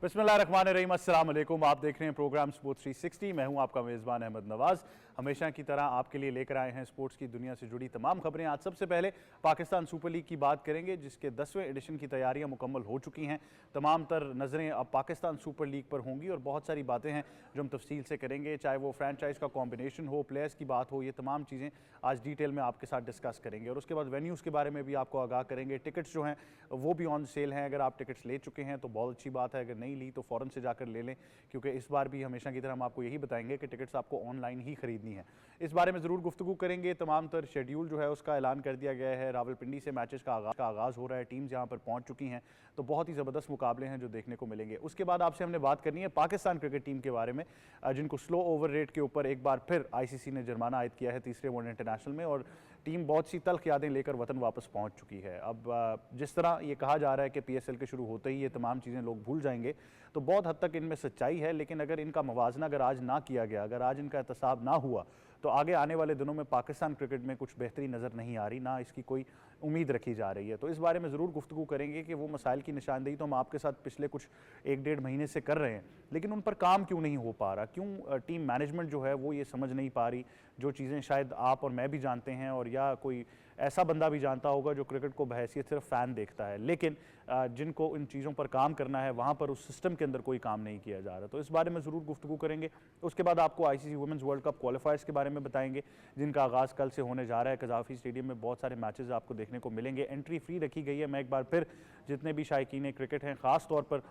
बिस्मिल्लाहिर्रहमानिर्रहीम, अस्सलाम वालेकुम। आप देख रहे हैं प्रोग्राम स्पोर्ट्स 360। मैं हूं आपका मेज़बान अहमद नवाज़। हमेशा की तरह आपके लिए लेकर आए हैं स्पोर्ट्स की दुनिया से जुड़ी तमाम खबरें। आज सबसे पहले पाकिस्तान सुपर लीग की बात करेंगे, जिसके 10वें एडिशन की तैयारियां मुकम्मल हो चुकी हैं। तमाम तर नज़रें अब पाकिस्तान सुपर लीग पर होंगी और बहुत सारी बातें हैं जो हम तफसील से करेंगे, चाहे वो फ्रेंचाइज का कॉम्बिनेशन हो, प्लेयर्स की बात हो, ये तमाम चीज़ें आज डिटेल में आपके साथ डिस्कस करेंगे। और उसके बाद वेन्यूज़ के बारे में भी आपको आगाह करेंगे। टिकट्स जो हैं वो भी ऑन सेल हैं। अगर आप टिकट्स ले चुके हैं तो बहुत अच्छी बात है, अगर नहीं ली तो फ़ौरन से जाकर ले लें, क्योंकि इस बार भी हमेशा की तरह हम आपको यही बताएंगे कि टिकट्स आपको ऑनलाइन ही खरीदनी है। इस बारे में ज़रूर गुफ्तगू करेंगे। तमाम तर शेड्यूल जो है उसका ऐलान कर दिया गया है। रावलपिंडी से मैचेस का आगाज़ हो रहा है, टीम्स यहाँ पर पहुँच चुकी हैं, तो बहुत ही ज़बरदस्त मुकाबले हैं जो देखने को मिलेंगे। उसके बाद आपसे हमने बात करनी है पाकिस्तान क्रिकेट टीम के बारे में, जिनको स्लो ओवर रेट के ऊपर एक बार फिर ICC ने जुर्माना आयद किया है तीसरे वन इंटरनेशनल में, और टीम बहुत सी तल्ख यादें लेकर वतन वापस पहुंच चुकी है। अब जिस तरह ये कहा जा रहा है कि PSL के शुरू होते ही ये तमाम चीज़ें लोग भूल जाएंगे, तो बहुत हद तक इनमें सच्चाई है। लेकिन अगर इनका मवाजना अगर आज ना किया गया, अगर आज इनका एहतसाब ना हुआ, तो आगे आने वाले दिनों में पाकिस्तान क्रिकेट में कुछ बेहतरी नज़र नहीं आ रही, ना इसकी कोई उम्मीद रखी जा रही है। तो इस बारे में ज़रूर गुफ्तगू करेंगे कि वो मसाइल की निशानदेही तो हम आपके साथ पिछले कुछ 1-1.5 महीने से कर रहे हैं, लेकिन उन पर काम क्यों नहीं हो पा रहा, क्यों टीम मैनेजमेंट जो है वो ये समझ नहीं पा रही, जो चीज़ें शायद आप और मैं भी जानते हैं और या कोई ऐसा बंदा भी जानता होगा जो क्रिकेट को बहैसियत सिर्फ फ़ैन देखता है, लेकिन जिनको इन चीज़ों पर काम करना है वहाँ पर उस सिस्टम के अंदर कोई काम नहीं किया जा रहा। तो इस बारे में ज़रूर गुफ्तगू करेंगे। उसके बाद आपको ICC वुमेंस वर्ल्ड कप क्वालिफायर्स के बारे में बताएंगे, जिनका आगाज़ कल से होने जा रहा है। कज़ाफ़ी स्टेडियम में बहुत सारे मैचेस आपको देखने को मिलेंगे। एंट्री फ्री रखी गई है। मैं एक बार फिर जितने भी शायकीन क्रिकेट हैं, ख़ास तौर पर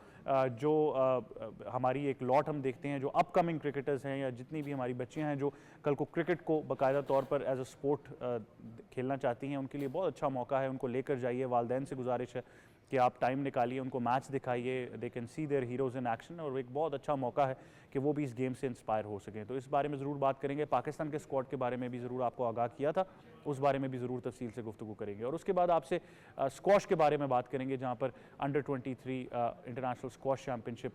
जो हमारी एक लॉट हम देखते हैं जो अपकमिंग क्रिकेटर्स हैं, या जितनी भी हमारी बच्चियाँ हैं जो कल को क्रिकेट को बाकायदा तौर पर एज अ स्पोर्ट खेलना चाहती हैं, उनके लिए बहुत अच्छा मौका है। उनको लेकर जाइए। वालिदैन से गुजारिश है कि आप टाइम निकालिए, उनको मैच दिखाइए, they can see their heroes in action, और एक बहुत अच्छा मौका है कि वो भी इस गेम से इंस्पायर हो सकें। तो इस बारे में ज़रूर बात करेंगे। पाकिस्तान के स्क्वाड के बारे में भी ज़रूर आपको आगाह किया था, उस बारे में भी ज़रूर तफसील से गुफ्तगू करेंगे। और उसके बाद आपसे स्क्वॉश के बारे में बात करेंगे, जहाँ पर under 23 international squash championship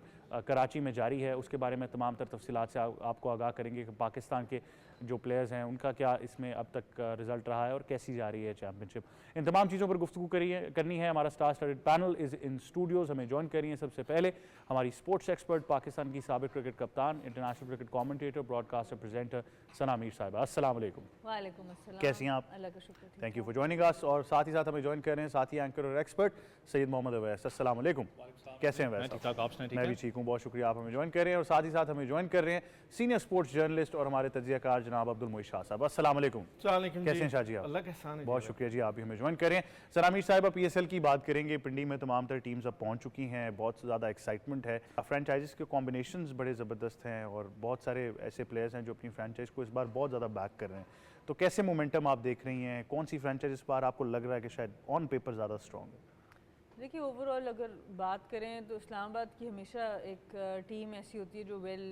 Karachi में जारी है। उसके बारे में तमाम तर तफसीलात से आपको आगाह करेंगे कि पाकिस्तान के जो प्लेयर्स हैं उनका क्या इसमें अब तक रिजल्ट रहा है और कैसी जा रही है चैम्पियनशिप। इन तमाम चीज़ों पर गुफ्तगू करनी है। हमारा star studied panel is in Studios, हमें ज्वाइन करिए। सबसे पहले हमारी स्पोर्ट्स एक्सपर्ट, पाकिस्तान की साबिक क्रिकेट कप्तान, international cricket commentator, broadcaster, presenter Sana Mir साहिबा। अस्सलाम वालेकुम। वालेकुम अस्सलाम। कैसी हैं आप? अल्लाह का शुक्र। Thank you for joining us. और साथ ही साथ हमें ज्वाइन कर रहे हैं साथी एंकर और एक्सपर्ट सैयद मोहम्मद अवैस। अस्सलाम वालेकुम। कैसे हैं वैसे? मैं भी ठीक हूँ, बहुत शुक्रिया, आप हमें ज्वाइन कर रहे हैं। और साथ ही साथ हमें ज्वाइन कर रहे हैं सीनियर स्पोर्ट्स जर्नलिस्ट और हमारे तज्जियाकार जनाब अब्दुल मोइश शाह साहब। अस्सलाम वालेकुम। कैसे हैं शाह जी आप? अल्लाह के एहसान है। बहुत शुक्रिया जी, आप भी हमें ज्वाइन कर रहे हैं। सना मीर साहिबा, PSL की बात करेंगे। पिंडी में तमाम तर टीम्स अब पहुँच चुकी हैं, बहुत ज़्यादा एक्साइटमेंट है। फ्रेंचाइजीज़ के कॉम्बिनेशंस बड़े ज़बरदस्त हैं और बहुत सारे ऐसे प्लेयर्स हैं जो अपनी फ्रेंचाइज को इस बार बहुत ज़्यादा बैक कर रहे हैं। तो कैसे मोमेंटम आप देख रही हैं? कौन सी फ्रेंचाइज इस बार आपको लग रहा है कि शायद ऑन पेपर ज़्यादा स्ट्रॉन्ग है? देखिए, ओवरऑल अगर बात करें तो इस्लामाबाद की हमेशा एक टीम ऐसी होती है जो वेल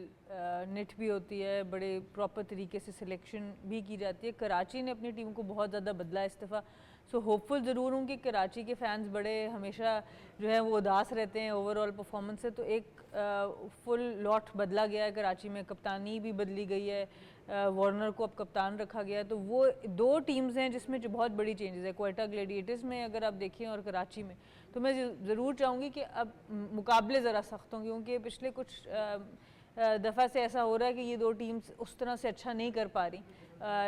निट भी होती है, बड़े प्रॉपर तरीके से सिलेक्शन भी की जाती है। कराची ने अपनी टीम को बहुत ज़्यादा बदला इस दफ़ा, सो होपफुल ज़रूर हूँ कि कराची के फैंस बड़े हमेशा जो है वो उदास रहते हैं ओवरऑल परफॉर्मेंस से। तो एक फुल लॉट बदला गया है कराची में, कप्तानी भी बदली गई है, वार्नर को अब कप्तान रखा गया है। तो वो दो टीम्स हैं जिसमें जो बहुत बड़ी चेंजेस है। क्वेटा ग्लेडिएटर्स में अगर आप देखें और कराची में, तो मैं ज़रूर चाहूँगी कि अब मुकाबले ज़रा सख्त हों, क्योंकि पिछले कुछ दफ़ा से ऐसा हो रहा है कि ये दो टीम्स उस तरह से अच्छा नहीं कर पा रही,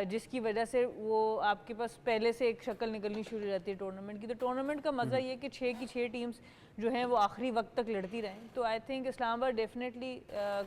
जिसकी वजह से वो आपके पास पहले से एक शक्ल निकलनी शुरू हो जाती है टूर्नामेंट की। तो टूर्नामेंट का मज़ा ये कि 6 की 6 टीम्स जो हैं वो आखिरी वक्त तक लड़ती रहें। तो आई थिंक इस्लामाबाद डेफिनेटली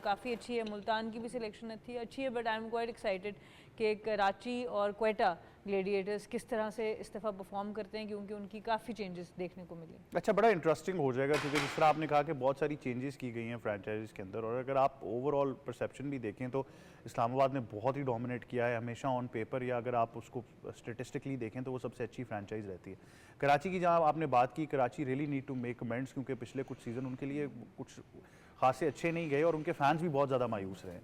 काफ़ी अच्छी है। मुल्तान की भी सिलेक्शन अच्छी है, but I am quite excited कि कराची और क्वेटा ग्लेडिएटर्स किस तरह से इस दफ़ा परफॉर्म करते हैं, क्योंकि उनकी काफ़ी चेंजेस देखने को मिले। अच्छा, बड़ा इंटरेस्टिंग हो जाएगा, क्योंकि जिस तरह आपने कहा कि बहुत सारी चेंजेस की गई हैं फ्रेंचाइजीज़ के अंदर, और अगर आप ओवरऑल परसेप्शन भी देखें तो इस्लामाबाद ने बहुत ही डोमिनेट किया है हमेशा ऑन पेपर, या अगर आप उसको स्टेटिस्टिकली देखें तो वो सबसे अच्छी फ्रेंचाइज रहती है। कराची की जहाँ आपने बात की, Karachi really need to make amends, क्योंकि पिछले कुछ सीज़न उनके लिए कुछ खासे अच्छे नहीं गए और उनके फैंस भी बहुत ज़्यादा मायूस रहे।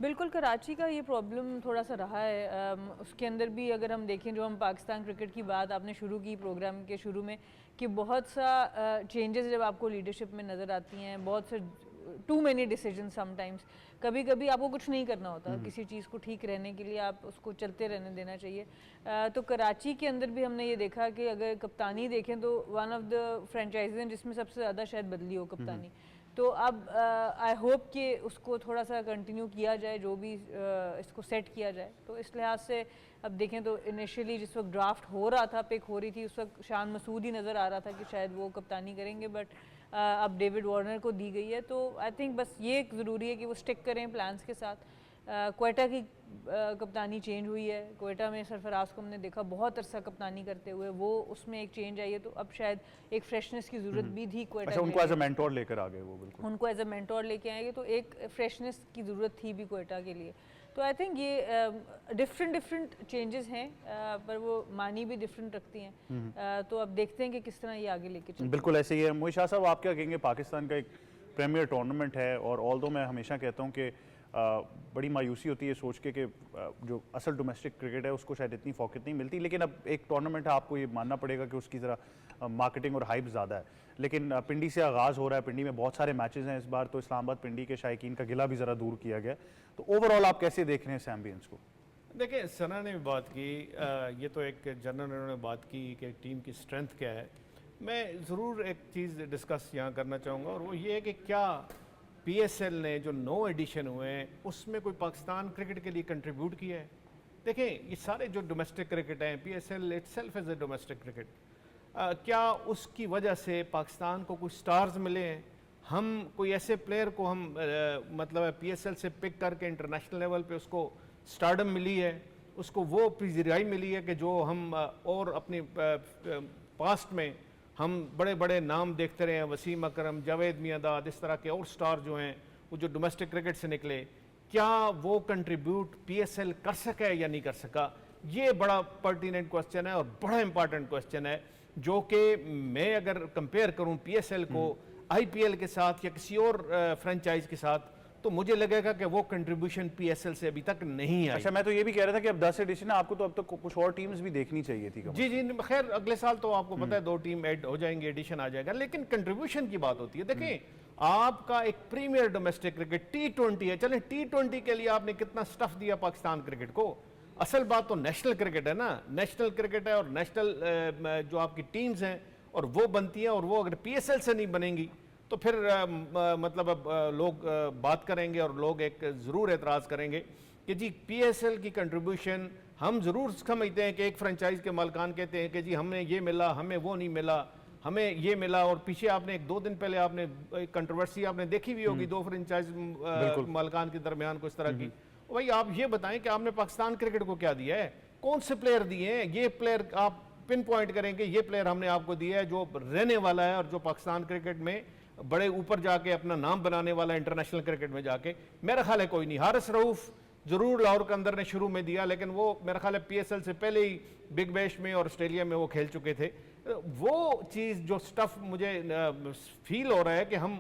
बिल्कुल, कराची का ये प्रॉब्लम थोड़ा सा रहा है। उसके अंदर भी अगर हम देखें, जो हम पाकिस्तान क्रिकेट की बात आपने शुरू की प्रोग्राम के शुरू में, कि बहुत सा चेंजेस जब आपको लीडरशिप में नज़र आती हैं, बहुत से टू मैनी डिसीजन समटाइम्स, कभी कभी आपको कुछ नहीं करना होता, किसी चीज़ को ठीक रहने के लिए आप उसको चलते रहने देना चाहिए। तो कराची के अंदर भी हमने ये देखा कि अगर कप्तानी देखें तो वन ऑफ द फ्रेंचाइजीज हैं जिसमें सबसे ज़्यादा शायद बदली हो कप्तानी। तो अब आई होप कि उसको थोड़ा सा कंटिन्यू किया जाए, जो भी इसको सेट किया जाए। तो इस लिहाज से अब देखें तो इनिशियली जिस वक्त ड्राफ्ट हो रहा था, पिक हो रही थी, उस वक्त शान मसूद ही नज़र आ रहा था कि शायद वो कप्तानी करेंगे, बट अब डेविड वार्नर को दी गई है। तो आई थिंक बस ये ज़रूरी है कि वो स्टिक करें प्लान्स के साथ। क्वेटा की कप्तानी चेंज हुई है, क्वेटा में सरफराज को हमने देखा बहुत अरसा कप्तानी करते हुए, वो उसमें एक चेंज आई है, तो अब शायद एक फ्रेशनेस की ज़रूरत भी थी क्वेटा। अच्छा, उनको एज अ मेंटोर लेकर आ गए वो, बिल्कुल उनको एज अ मेंटोर लेके आएंगे, तो एक फ्रेशनेस की ज़रूरत थी भी क्वेटा के लिए। तो आई थिंक ये डिफरेंट चेंजेस हैं, पर वो मानी भी डिफरेंट रखती हैं। तो अब देखते हैं कि किस तरह ये आगे लेके चलते हैं। बिल्कुल ऐसे ही है। मोहित शाह साहब, आप क्या कहेंगे? पाकिस्तान का एक प्रीमियर टूर्नामेंट है, और ऑल्दो मैं हमेशा कहता हूँ कि बड़ी मायूसी होती है सोच के कि जो असल डोमेस्टिक क्रिकेट है उसको शायद इतनी फोकस नहीं मिलती, लेकिन अब एक टूर्नामेंट है, आपको ये मानना पड़ेगा कि उसकी ज़रा मार्केटिंग और हाइप ज़्यादा है। लेकिन पिंडी से आगाज़ हो रहा है, पिंडी में बहुत सारे मैचेस हैं इस बार, तो इस्लामाबाद पिंडी के शायकीन का गिला भी ज़रा दूर किया गया। तो ओवरऑल आप कैसे देख रहे हैं इस एम्बियंस को? देखिए, सना ने भी बात की, ये तो एक जनरल ने बात की कि टीम की स्ट्रेंथ क्या है। मैं ज़रूर एक चीज़ डिस्कस यहाँ करना चाहूँगा, और वो ये है कि क्या पीएसएल ने जो 9 एडिशन हुए हैं उसमें कोई पाकिस्तान क्रिकेट के लिए कंट्रीब्यूट किया है? देखें, ये सारे जो डोमेस्टिक क्रिकेट हैं, PSL itself is a domestic cricket, क्या उसकी वजह से पाकिस्तान को कुछ स्टार्स मिले हैं? हम कोई ऐसे प्लेयर को हम मतलब पीएसएल से पिक करके इंटरनेशनल लेवल पे उसको स्टारडम मिली है, उसको वो पजीराई मिली है कि जो हम और अपनी पास्ट में हम बड़े बड़े नाम देखते रहे हैं, वसीम अकरम, जावेद मियांदाद, इस तरह के और स्टार जो हैं वो जो डोमेस्टिक क्रिकेट से निकले, क्या वो कंट्रीब्यूट पीएसएल कर सका है या नहीं कर सका? ये बड़ा पर्टिनेंट क्वेश्चन है और बड़ा इंपॉर्टेंट क्वेश्चन है, जो कि मैं अगर कंपेयर करूं पीएसएल को आईपीएल के साथ या किसी और फ्रेंचाइज के साथ, तो मुझे लगेगा कि वो कंट्रीब्यूशन पीएसएल से अभी तक नहीं आई। अच्छा, मैं तो ये भी कह रहा था कि अब 10 एडिशन है, आपको तो अब तक कुछ और टीम्स भी देखनी चाहिए थी। जी जी, खैर अगले साल तो आपको पता है 2 टीम ऐड हो जाएंगे, एडिशन आ जाएगा, लेकिन कंट्रीब्यूशन की बात होती है। देखिए, आपका एक प्रीमियर डोमेस्टिक क्रिकेट T20 है, चलें T20 के लिए आपने कितना स्टफ दिया पाकिस्तान क्रिकेट को। असल बात तो नेशनल क्रिकेट है ना, नेशनल क्रिकेट है, और नेशनल जो आपकी टीम्स हैं और वो बनती हैं, और वो अगर पीएसएल से नहीं बनेंगी तो फिर मतलब अब लोग बात करेंगे और लोग एक ज़रूर एतराज़ करेंगे कि जी पीएसएल की कंट्रीब्यूशन हम ज़रूर समझते हैं कि एक फ्रेंचाइज के मालिकान कहते हैं कि जी हमें ये मिला, हमें वो नहीं मिला, हमें ये मिला। और पीछे आपने 2 दिन पहले आपने एक कंट्रोवर्सी आपने देखी भी होगी 2 फ्रेंचाइज मालिकान के दरमियान को इस तरह की। भाई आप ये बताएं कि आपने पाकिस्तान क्रिकेट को क्या दिया है, कौन से प्लेयर दिए हैं? ये प्लेयर आप पिन पॉइंट करेंगे, ये प्लेयर हमने आपको दिया है जो रहने वाला है और जो पाकिस्तान क्रिकेट में बड़े ऊपर जाके अपना नाम बनाने वाला इंटरनेशनल क्रिकेट में जाके। मेरा ख्याल है कोई नहीं। हारिस रऊफ जरूर लाहौर के अंदर ने शुरू में दिया, लेकिन वो मेरा ख्याल है पीएसएल से पहले ही बिग बैश में और ऑस्ट्रेलिया में वो खेल चुके थे। वो चीज़ जो स्टफ मुझे फील हो रहा है कि हम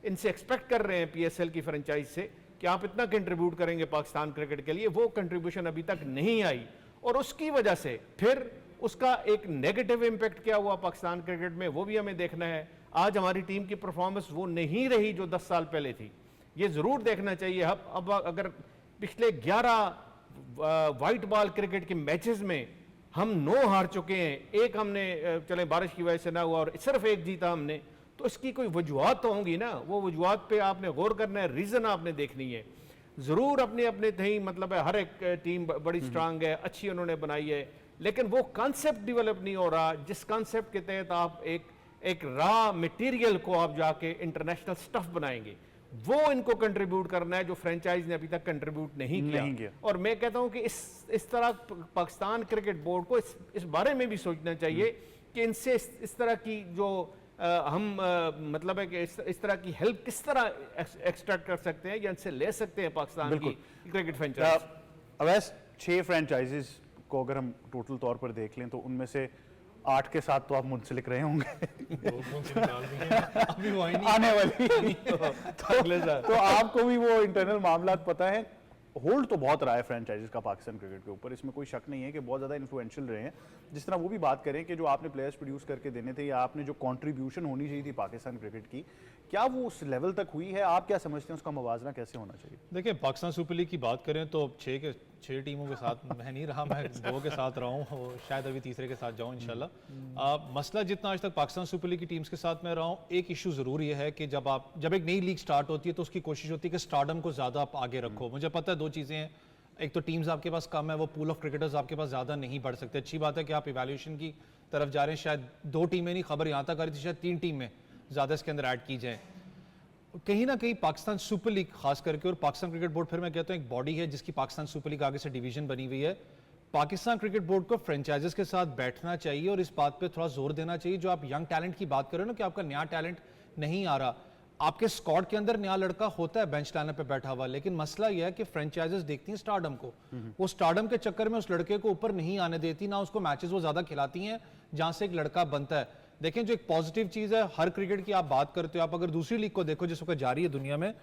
इनसे एक्सपेक्ट कर रहे हैं पीएसएल की फ्रेंचाइज से कि आप इतना कंट्रीब्यूट करेंगे पाकिस्तान क्रिकेट के लिए, वो कंट्रीब्यूशन अभी तक नहीं आई, और उसकी वजह से फिर उसका एक नेगेटिव इम्पैक्ट क्या हुआ पाकिस्तान क्रिकेट में, वो भी हमें देखना है। आज हमारी टीम की परफॉर्मेंस वो नहीं रही जो 10 साल पहले थी, ये ज़रूर देखना चाहिए। अब अगर पिछले 11 वाइट बॉल क्रिकेट के मैचेस में हम 9 हार चुके हैं, एक हमने चले बारिश की वजह से ना हुआ और सिर्फ एक जीता हमने, तो इसकी कोई वजूहत तो होंगी ना, वो वजूहत पे आपने गौर करना है, रीज़न आपने देखनी है। ज़रूर अपने अपने थे, मतलब है हर एक टीम बड़ी स्ट्रांग है, अच्छी उन्होंने बनाई है, लेकिन वो कॉन्सेप्ट डेवलप नहीं हो रहा जिस कॉन्सेप्ट के तहत आप एक रॉ मटेरियल को आप जाके इंटरनेशनल स्टफ बनाएंगे, वो इनको कंट्रीब्यूट करना है जो फ्रेंचाइज ने अभी तक कंट्रीब्यूट नहीं किया। और मैं कहता हूं कि इस तरह पाकिस्तान क्रिकेट बोर्ड को इस बारे में भी सोचना चाहिए कि इनसे इस तरह की जो हम मतलब है कि इस तरह की हेल्प किस तरह एक्सट्रैक्ट कर सकते हैं या इनसे ले सकते हैं पाकिस्तान की क्रिकेट फ्रेंचाइज। अवैस 6 फ्रेंचाइजेस को अगर हम टोटल तौर पर देख लें तो उनमें से 8 के साथ तो आप मुंसलिक रहे होंगे अभी वो आने वाली तो आपको भी वो इंटरनल मामला पता है होल्ड तो बहुत रहा है फ्रेंचाइजीज का पाकिस्तान क्रिकेट के ऊपर, इसमें कोई शक नहीं है कि बहुत ज़्यादा इन्फ्लुएंशियल रहे हैं। जिस तरह वो भी बात करें कि जो आपने प्लेयर्स प्रोड्यूस करके देने थे या आपने जो कंट्रीब्यूशन होनी चाहिए थी पाकिस्तान क्रिकेट की, क्या वो उस लेवल तक हुई है? आप क्या समझते हैं उसका मुवाजना कैसे होना चाहिए? देखिए, पाकिस्तान सुपर लीग की बात करें तो 6 टीमों के साथ मैं नहीं रहा, मैं 2 के साथ रहा हूँ और शायद अभी तीसरे के साथ जाऊँ इंशाल्लाह। मसला जितना आज तक पाकिस्तान सुपर लीग की टीम्स के साथ मैं रहा हूँ, एक इशू ज़रूर ये है कि जब एक नई लीग स्टार्ट होती है तो उसकी कोशिश होती है कि स्टारडम को ज़्यादा आप आगे रखो। मुझे पता है 2 चीज़ें हैं, एक तो टीम्स आपके पास कम है, वो पूल ऑफ क्रिकेटर्स आपके पास ज़्यादा नहीं बढ़ सकते। अच्छी बात है कि आप इवैल्यूएशन की तरफ जा रहे हैं, शायद 2 टीमें नहीं, खबर यहाँ तक आ रही थी शायद 3 टीमें ज़्यादा इसके अंदर ऐड की जाए। कहीं ना कहीं पाकिस्तान सुपर लीग खास करके और पाकिस्तान क्रिकेट बोर्ड, फिर मैं कहता हूँ एक बॉडी है जिसकी पाकिस्तान सुपर लीग आगे से डिवीजन बनी हुई है। पाकिस्तान क्रिकेट बोर्ड को फ्रेंचाइजेस के साथ बैठना चाहिए और इस बात पे थोड़ा जोर देना चाहिए, जो आप यंग टैलेंट की बात कर रहे हो ना कि आपका नया टैलेंट नहीं आ रहा, आपके स्क्वाड के अंदर नया लड़का होता है बेंच लाइनर पे बैठा हुआ, लेकिन मसला यह है कि फ्रेंचाइजेस देखती हैं स्टारडम को, वो स्टारडम के चक्कर में उस लड़के को ऊपर नहीं आने देती, ना उसको मैचेस वो ज्यादा खिलाती हैं जहां से एक लड़का बनता है। देखें, जो एक पॉजिटिव चीज है हर क्रिकेट की आप बात करते हो, आप अगर दूसरी लीग को देखो जिस वक्त जारी है दुनिया में,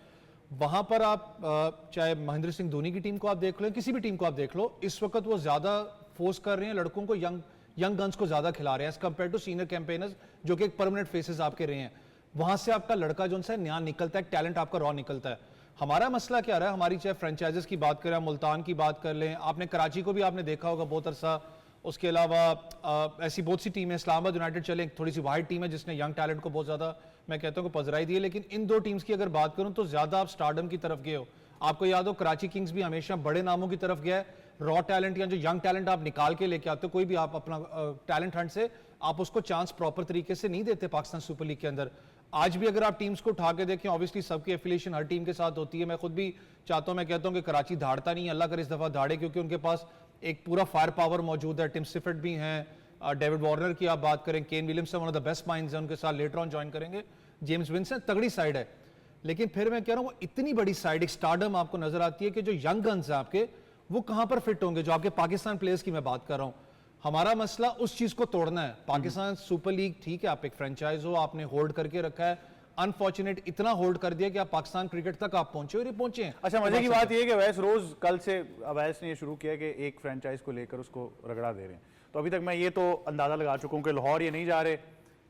वहां पर आप चाहे महेंद्र सिंह धोनी की टीम को आप देख लो, किसी भी टीम को आप देख लो, इस वक्त वो ज्यादा फोर्स कर रहे हैं लड़कों को, यंग गन्स को ज्यादा खिला रहे हैं as compared to senior campaigners जो कि एक परमानेंट फेसेस आपके रहे हैं। वहां से आपका लड़का जो है नया निकलता है, टैलेंट आपका रॉ निकलता है। हमारा मसला क्या रहा है, हमारी चाहे फ्रेंचाइजेस की बात करें, मुल्तान की बात कर लें, आपने कराची को भी आपने देखा होगा बहुत अरसा, उसके अलावा ऐसी बहुत सी टीम है, इस्लामाबाद यूनाइटेड चले थोड़ी सी वाइड टीम है जिसने यंग टैलेंट को बहुत ज्यादा मैं कहता हूँ पजराई दी है, लेकिन इन 2 टीम्स की अगर बात करूं तो ज्यादा आप स्टारडम की तरफ गए हो। आपको याद हो कराची किंग्स भी हमेशा बड़े नामों की तरफ गया है, रॉ टैलेंट या जो यंग टैलेंट आप निकाल के लेके आते हो, कोई भी आप अपना टैलेंट हंट से आप उसको चांस प्रॉपर तरीके से नहीं देते पाकिस्तान सुपर लीग के अंदर। आज भी अगर आप टीम्स को उठा के देखें, ऑब्वियसली सबकी एफिलिएशन हर टीम के साथ होती है, मैं खुद भी चाहता हूं, मैं कहता हूं कि कराची धाड़ता नहीं है, अल्लाह करे इस दफा धाड़े, क्योंकि उनके पास एक पूरा फायर पावर मौजूद है। टिम सिफर्ट भी हैं, डेविड वार्नर की आप बात करें, Kane Williamson one of the best minds हैं, उनके साथ लेटर ऑन ज्वाइन करेंगे, जेम्स विंसन, तगड़ी साइड है। लेकिन फिर मैं कह रहा हूं वो इतनी बड़ी साइड, एक स्टारडम आपको नजर आती है कि जो यंग गन्स हैं आपके, वो कहां पर फिट होंगे, जो आपके पाकिस्तान प्लेयर्स की मैं बात कर रहा हूं। हमारा मसला उस चीज को तोड़ना है। पाकिस्तान सुपर लीग ठीक है, आप एक फ्रेंचाइज हो, आपने होल्ड करके रखा है, अनफॉर्चुनेट इतना होल्ड कर दिया कि आप पाकिस्तान क्रिकेट तक आप पहुंचे और ये पहुंचे हैं। अच्छा, मजे की बात यह है कि अवैस रोज कल से अवैस ने ये शुरू किया कि एक फ्रेंचाइज को लेकर उसको रगड़ा दे रहे हैं। तो अभी तक मैं ये तो अंदाजा लगा चुका हूं कि लाहौर ये नहीं जा रहे,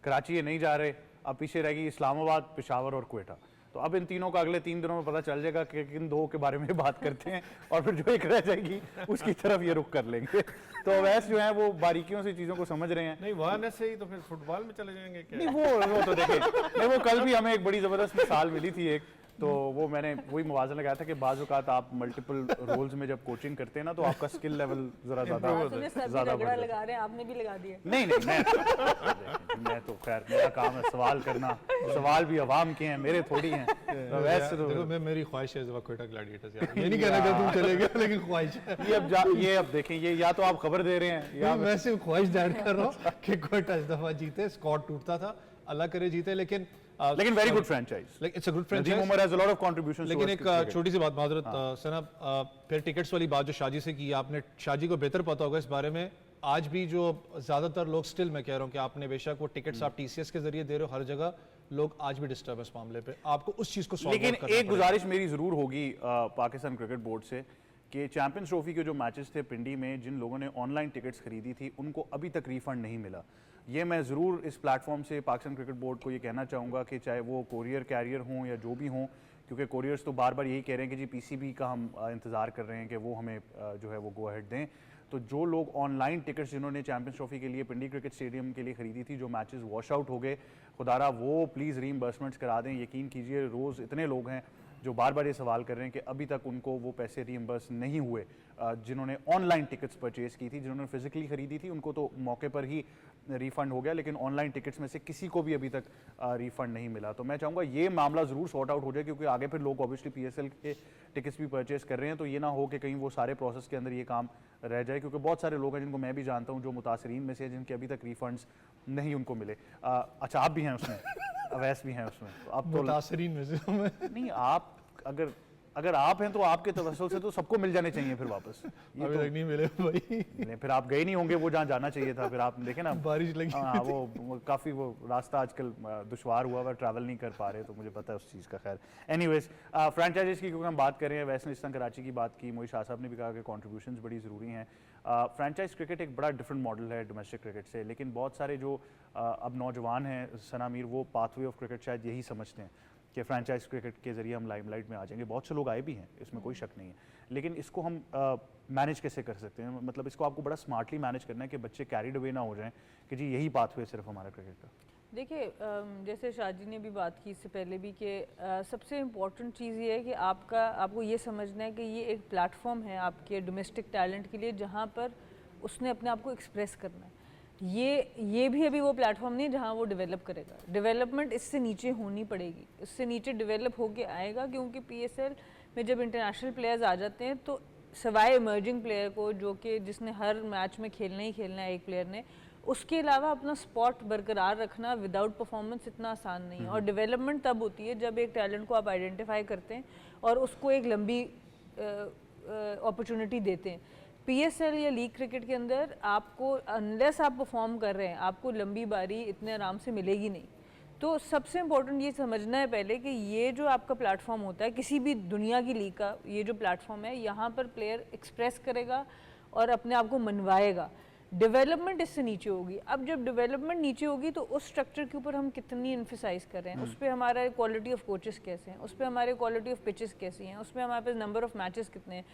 कराची ये नहीं जा रहे, अब पीछे रहेगी इस्लामाबाद, पेशावर और क्वेटा। तो अब इन तीनों का अगले 3 दिनों में पता चल जाएगा कि किन 2 के बारे में बात करते हैं और फिर जो एक रह जाएगी उसकी तरफ ये रुख कर लेंगे। तो अवैस जो है वो बारीकियों से चीज़ों को समझ रहे हैं। नहीं, वहां से ही तो फिर फुटबॉल में चले जाएंगे क्या? नहीं, वो तो देखें, नहीं वो कल भी हमें एक बड़ी ज़बरदस्त मिसाल मिली थी एक, तो वो मैंने वही मुवाज़ना लगाया था कि बाज़ औक़ात आप मल्टीपल रोल्स में जब कोचिंग करते हैं ना तो आपका स्किल लेवल ज़रा ज़्यादा लगा रहे हैं, आपने भी लगा दिया। नहीं, मैं तो खैर मेरा काम है सवाल करना, सवाल भी अवाम के हैं, मेरे थोड़ी हैं। तो वैसे तो देखो, मेरी ख्वाहिश है क्वेटा ग्लैडिएटर्स यार, ये नहीं कहना कि तुम चले गए, लेकिन ख्वाहिश है। ये अब देखें, ये या तो आप खबर दे रहे हैं या मैं सिर्फ ख्वाहिश जाहिर कर रहा हूँ कि क्वेटा इस दफा जीते, स्क्वाड टूटता था, अल्लाह करे जीते, लेकिन very good franchise, it's a good Nadeem franchise. Umar has a lot of contributions. लेकिन एक छोटी सी बात माजरत सना, फिर टिकट्स वाली बात जो शाजी से की, आपने शाजी को बेहतर पता होगा इस बारे में। आज भी जो ज्यादातर लोग, स्टिल मैं कह रहा हूँ कि आपने बेशक वो टिकट्स आप टीसीएस के जरिए दे रहे हो, हर जगह लोग आज भी डिस्टर्ब है इस मामले पे, आपको उस चीज को सॉल्व लेकिन करना एक गुजारिश मेरी जरूर होगी पाकिस्तान क्रिकेट बोर्ड से कि चैंपियंस ट्रॉफी के जो मैचेस थे पिंडी में, जिन लोगों ने ऑनलाइन टिकट्स खरीदी थी उनको अभी तक रिफंड नहीं मिला। ये मैं ज़रूर इस प्लेटफॉर्म से पाकिस्तान क्रिकेट बोर्ड को ये कहना चाहूँगा कि चाहे वो कोरियर कैरियर हों या जो भी हों, क्योंकि कोरियर्स तो बार बार यही कह रहे हैं कि जी पीसीबी का हम इंतज़ार कर रहे हैं कि वो हमें जो है वो गो अहेड दें। तो जो लोग ऑनलाइन टिकट्स जिन्होंने चैंपियंस ट्रॉफी के लिए पिंडी क्रिकेट स्टेडियम के लिए खरीदी थी, जो मैचेस वॉश आउट हो गए, खुदारा वो प्लीज़ रीइंबर्समेंट्स करा दें। यकीन कीजिए रोज़ इतने लोग हैं जो बार बार ये सवाल कर रहे हैं कि अभी तक उनको वो पैसे रीइंबर्स नहीं हुए। जिन्होंने ऑनलाइन टिकट्स परचेज़ की थी, जिन्होंने फिजिकली खरीदी थी, उनको तो मौके पर ही रिफ़ंड हो गया, लेकिन ऑनलाइन टिकट्स में से किसी को भी अभी तक रिफ़ंड नहीं मिला। तो मैं चाहूँगा ये मामला ज़रूर सॉर्ट आउट हो जाए, क्योंकि आगे फिर लोग ऑब्वियसली पीएसएल के टिकट्स भी परचेज़ कर रहे हैं, तो ये ना हो कि कहीं वो सारे प्रोसेस के अंदर ये काम रह जाए, क्योंकि बहुत सारे लोग हैं जिनको मैं भी जानता हूँ जो मुतासरीन में से, जिनके अभी तक रिफंड्स नहीं उनको मिले। अच्छा, आप भी हैं उसमें, अवैस भी हैं उसमें, तो अब तो मुतासरीन में से नहीं, आप अगर अगर आप हैं तो आपके तवस्सुल से तो सबको मिल जाने चाहिए फिर वापस। ये अभी तो तक नहीं मिले भाई, मिले, फिर आप गए नहीं होंगे वो जहाँ जाना चाहिए था, फिर आप देखें ना बारिश लगी हाँ वो काफ़ी वो रास्ता आजकल दुश्वार हुआ हुआ, ट्रैवल नहीं कर पा रहे, तो मुझे पता है उस चीज़ का। खैर एनीवेज, फ्रेंचाइजीज की क्योंकि हम बात कर रहे हैं, वेस्टर्न ईस्टर्न कराची की बात की, मोहित शाह साहब ने भी कहा कि कॉन्ट्रीब्यूशंस बड़ी ज़रूरी हैं। फ्रेंचाइज क्रिकेट एक बड़ा डिफरेंट मॉडल है डोमेस्टिक क्रिकेट से, लेकिन बहुत सारे जो अब नौजवान हैं सना मीर, वो पाथवे ऑफ क्रिकेट शायद यही समझते हैं कि फ्रेंचाइज क्रिकेट के ज़रिए हम लाइमलाइट में आ जाएंगे। बहुत से लोग आए भी हैं, इसमें कोई शक नहीं है, लेकिन इसको हम मैनेज कैसे कर सकते हैं? मतलब इसको आपको बड़ा स्मार्टली मैनेज करना है कि बच्चे कैरिड अवे ना हो जाएं कि जी यही पाथवे सिर्फ हमारा क्रिकेट का। देखिए जैसे शाजी ने भी बात की इससे पहले भी कि सबसे इम्पॉर्टेंट चीज़ ये है कि आपको ये समझना है कि ये एक प्लेटफॉर्म है आपके डोमेस्टिक टैलेंट के लिए, जहाँ पर उसने अपने आप को एक्सप्रेस करना है। ये भी अभी वो प्लेटफॉर्म नहीं है जहाँ वो डेवलप करेगा। डेवलपमेंट इससे नीचे होनी पड़ेगी, इससे नीचे डेवलप होके आएगा, क्योंकि PSL में जब इंटरनेशनल प्लेयर्स आ जाते हैं तो सवाए इमर्जिंग प्लेयर को, जो कि जिसने हर मैच में खेलना ही खेलना है एक प्लेयर ने, उसके अलावा अपना स्पॉट बरकरार रखना विदाउट परफॉर्मेंस इतना आसान नहीं है। और डेवलपमेंट तब होती है जब एक टैलेंट को आप आइडेंटिफाई करते हैं और उसको एक लंबी अपॉर्चुनिटी देते हैं। PSL या लीग क्रिकेट के अंदर आपको अनलेस आप परफॉर्म कर रहे हैं, आपको लंबी बारी इतने आराम से मिलेगी नहीं। तो सबसे इम्पोर्टेंट ये समझना है पहले कि ये जो आपका प्लेटफॉर्म होता है किसी भी दुनिया की लीग का, ये जो प्लेटफॉर्म है, यहाँ पर प्लेयर एक्सप्रेस करेगा और अपने आप को मनवाएगा। डेवलपमेंट इससे नीचे होगी। अब जब डेवलपमेंट नीचे होगी तो उस स्ट्रक्चर के ऊपर हम कितनी एम्फेसाइज कर रहे हैं, उस पर हमारा क्वालिटी ऑफ कोचेस कैसे हैं, उस पर हमारे क्वालिटी ऑफ पिचेस कैसी हैं, उस पर हमारे पास नंबर ऑफ मैचेस कितने हैं,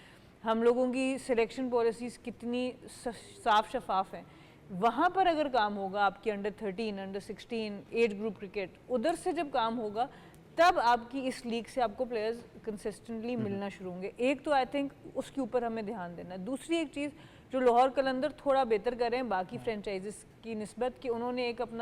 हम लोगों की सिलेक्शन पॉलिसीज़ कितनी साफ शफाफ हैं। वहाँ पर अगर काम होगा आपकी under 13, under 16 age group cricket, उधर से जब काम होगा तब आपकी इस लीग से आपको प्लेयर्स कंसिस्टेंटली मिलना शुरू होंगे। एक तो आई थिंक उसके ऊपर हमें ध्यान देना है। दूसरी एक चीज़ जो लाहौर कलंदर थोड़ा बेहतर कर रहे हैं बाकी फ्रेंचाइजेस की निस्बत, कि उन्होंने एक अपना